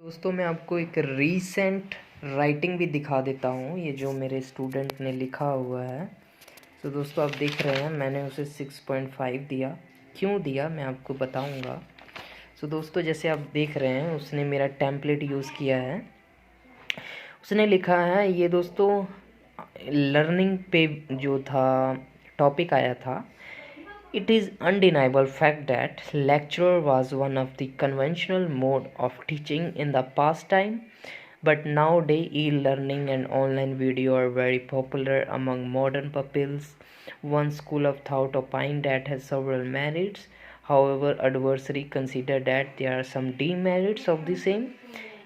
दोस्तों मैं आपको एक रीसेंट राइटिंग भी दिखा देता हूँ, ये जो मेरे स्टूडेंट ने लिखा हुआ है। तो दोस्तों आप देख रहे हैं मैंने उसे 6.5 दिया। क्यों दिया मैं आपको बताऊँगा। तो दोस्तों जैसे आप देख रहे हैं उसने मेरा टेम्पलेट यूज़ किया है। उसने लिखा है ये दोस्तों लर्निंग पे जो था टॉपिक आया था। It is undeniable fact that lecture was one of the conventional mode of teaching in the past time, but nowadays e-learning and online video are very popular among modern pupils. One school of thought opined that has several merits. However, adversary consider that there are some demerits of the same.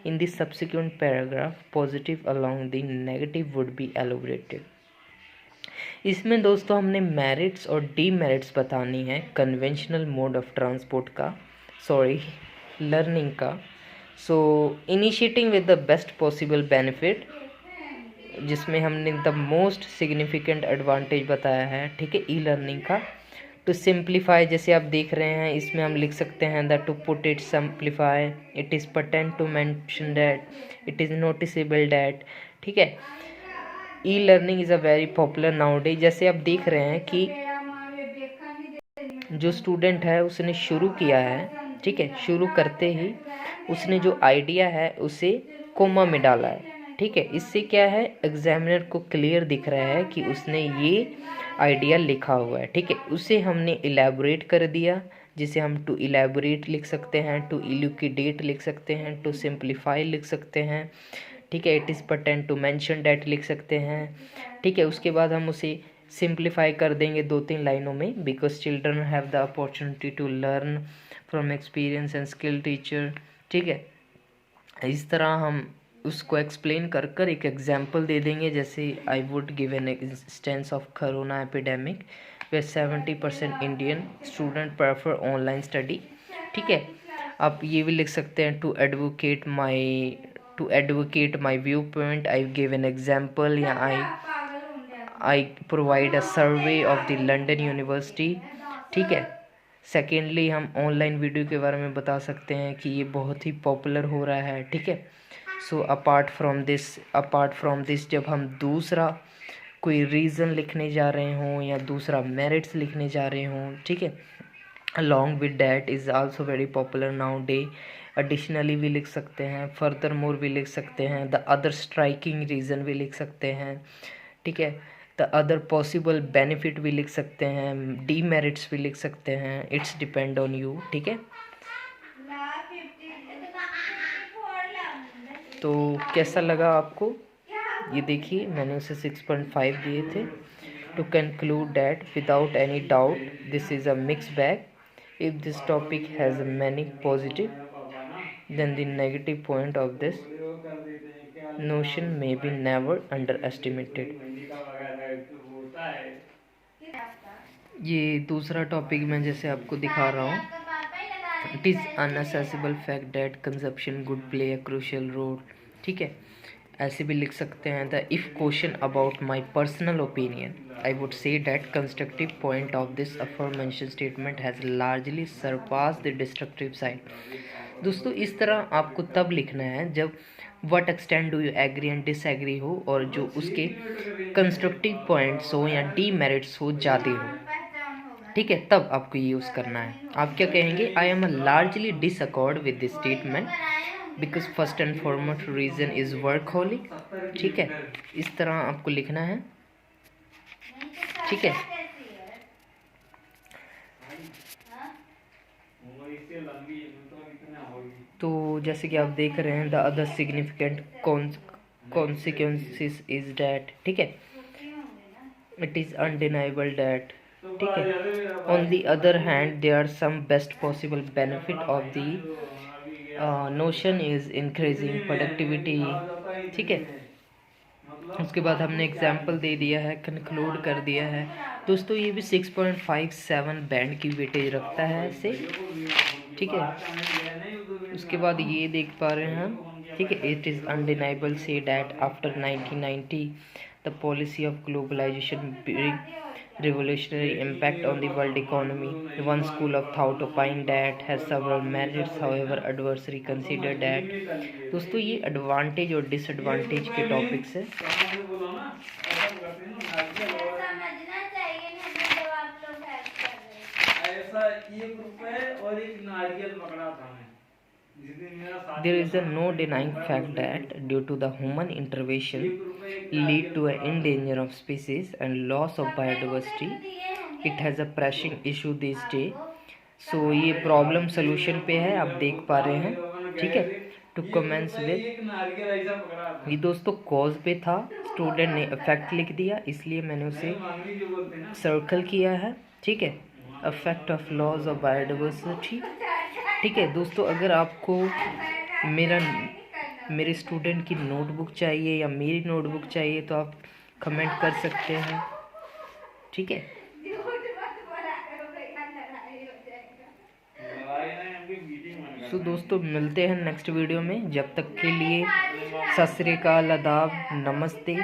In the subsequent paragraph, positive along the negative would be elaborated. इसमें दोस्तों हमने merits और demerits बतानी है conventional mode of transport का learning का। So initiating with the best possible benefit, जिसमें हमने द मोस्ट सिग्निफिकेंट एडवांटेज बताया है, ठीक है, ई लर्निंग का। टू सिंप्लीफाई, जैसे आप देख रहे हैं इसमें हम लिख सकते हैं the to put it simplify, it is pertinent to mention that, it is noticeable that, ठीक है। E learning is a very popular now day. जैसे आप देख रहे हैं कि जो स्टूडेंट है उसने शुरू किया है, ठीक है, शुरू करते ही उसने जो आइडिया है उसे कोमा में डाला है, ठीक है। इससे क्या है, एग्जामिनर को क्लियर दिख रहा है कि उसने ये आइडिया लिखा हुआ है, ठीक है। उसे हमने इलेबोरेट कर दिया, जिसे हम टू इलेबोरेट लिख सकते हैं, टू इलुकिडेट लिख सकते हैं, टू सिंप्लीफाई लिख सकते हैं, ठीक है। It is pertinent to mention that लिख सकते हैं, ठीक है। उसके बाद हम उसे सिंप्लीफाई कर देंगे 2-3 लाइनों में। Because children have the opportunity to learn from experience and skill teacher, ठीक है। इस तरह हम उसको एक्सप्लेन कर कर एक एग्जाम्पल दे देंगे। जैसे I would give an instance of corona epidemic we 70% Indian student prefer online study, ठीक है। आप ये भी लिख सकते हैं to advocate my view point, I give an example, या I provide a survey of the London University, ठीक है। सेकेंडली हम ऑनलाइन वीडियो के बारे में बता सकते हैं कि ये बहुत ही पॉपुलर हो रहा है, ठीक है। सो अपार्ट फ्रॉम दिस जब हम दूसरा कोई रीज़न लिखने जा रहे हों या दूसरा मेरिट्स लिखने जा रहे हों, ठीक है, along with that is also very popular now day. Additionally भी लिख सकते हैं, फर्दर मोर भी लिख सकते हैं, द अदर स्ट्राइकिंग रीज़न भी लिख सकते हैं, ठीक है। द अदर पॉसिबल बेनिफिट भी लिख सकते हैं, डीमेरिट्स भी लिख सकते हैं, इट्स डिपेंड ऑन यू, ठीक है। तो कैसा लगा आपको, ये देखिए मैंने उसे 6.5 दिए थे। To conclude that without any doubt this is a mix bag. If this topic has many positive then the negative point of this notion may be never underestimated। ये दूसरा टॉपिक मैं जैसे आपको दिखा रहा हूँ, it is unassailable fact that consumption good play a crucial role, ठीक है। ऐसे भी लिख सकते हैं the if question about my personal opinion I would say that constructive point of this aforementioned statement has largely surpass the destructive side. दोस्तों इस तरह आपको तब लिखना है जब what extent do you agree and disagree हो, और जो उसके कंस्ट्रक्टिव पॉइंट्स हो या डीमेरिट्स हो ज़्यादा हो, ठीक है, तब आपको ये यूज़ करना है। आप क्या कहेंगे, I am a largely disaccord with this statement because first and foremost reason is workaholic, ठीक है। इस तरह आपको लिखना है, ठीक है। तो जैसे कि आप देख रहे हैं the other significant consequences is that, ठीक है, इट इज़ अनडिनाइबल डैट, ठीक है। On the other hand there are some best possible benefit of the notion is increasing productivity, ठीक है। उसके बाद हमने एग्जाम्पल दे दिया है, कंक्लूड कर दिया है। दोस्तों ये भी 6.57 बैंड की वेटेज रखता है ऐसे, ठीक है। उसके बाद ये देख पा रहे हैं हम, ठीक है, इट इज़ अनडिनाइबल से that after 1990 the policy of globalization revolutionary impact on the world economy. One school of thought opined that has several merits, however adversely considered that. दोस्तों ये एडवांटेज और डिसएडवांटेज के टॉपिक्स है। There is no denying fact that due to the human intervention lead to an endanger of species and loss of biodiversity. It has a pressing issue these days. So ये problem solution पे है, आप देख पा रहे हैं, ठीक है। टू कमेंस विद, ये दोस्तों कॉज पे था, स्टूडेंट ने इफेक्ट लिख दिया, इसलिए मैंने उसे सर्कल किया है, ठीक है। Effect of loss of biodiversity, ठीक है दोस्तों। अगर आपको मेरे स्टूडेंट की नोटबुक चाहिए या मेरी नोटबुक चाहिए तो आप कमेंट कर सकते हैं, ठीक है। सो दोस्तों मिलते हैं नेक्स्ट वीडियो में, जब तक के लिए सत श्री अकाल, आदाब, नमस्ते।